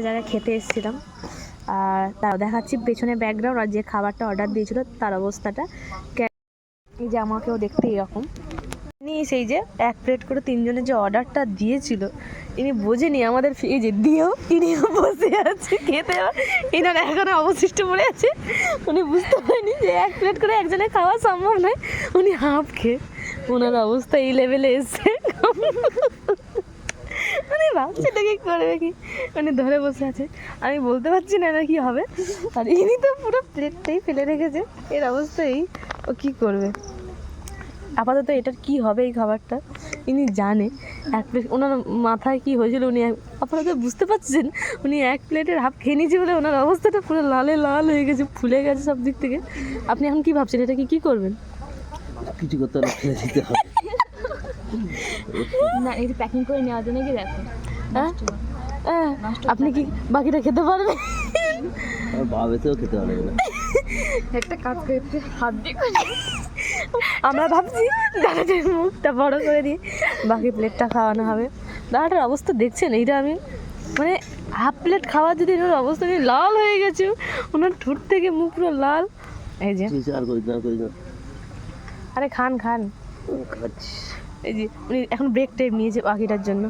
জায়গায় খেতে এসেছিলাম আর তাও দেখাচ্ছি পেছনে ব্যাকগ্রাউন্ড আর যে খাবারটা অর্ডার দিয়েছিল তার অবস্থাটা। এই যে আমাকেও দেখতে এরকম, ইনি সেই যে 1 প্লেট করে 3 জনের যে অর্ডারটা দিয়েছিল ইনি বোঝেনি আমাদের এই যে দিয়েও ইনিও বসে আছে খেতে, এনার এখনো অবশিষ্ট পড়ে আছে। উনি বুঝতে পারেনি যে 1 প্লেট করে একজনের খাওয়া সম্ভব নয়, উনি হাফ খেয়ে ওনার অবস্থা এই লেভেলে এসছে। মানে ভাবছি এটা কি করবে কি, মানে ধরে বসে আছে, আমি বলতে পারছি না না কি হবে। আর ইনি তো পুরো প্লেটটাই ফেলে রেখেছে, এর অবস্থায় ও কি করবে। আপাতত এটার কি হবে এই খাবারটা ইনি জানে। 1 প্লেট ওনার মাথায় কি হয়েছিল উনি আপাতত বুঝতে পারছেন, উনি 1 প্লেটের হাফ খেয়ে নিয়েছে বলে ওনার অবস্থাটা পুরো লালে লাল হয়ে গেছে, ফুলে গেছে সব দিক থেকে। আপনি এখন কি ভাবছেন এটা কি করবেন? কিছু করতে হলে ফেলে দিতে হবে না, এটা প্যাকিং করে নেওয়ার জন্য কি দেখো। আপনি কি বাকিটা খেতে পারবেন? আর ভাবেতেও খেতে হবে না। একটা কাজ করতে হাত দিয়ে আমরা ভাবছি দাদাটার মুখটা বড় করে দিয়ে বাকি প্লেটটা খাওয়ানো হবে। দাদাটার অবস্থা দেখছেন, এইটা আমি মানে হাফ প্লেট খাওয়ার যদি এনার অবস্থা নিয়ে লাল হয়ে গেছে, ওনার ঠোঁট থেকে মুখ পুরো লাল। এই যে আর করি না আরে খান খান, খাচ্ছি। এই যে উনি এখন ব্রেক টাইম নিয়েছে বাকিটার জন্য।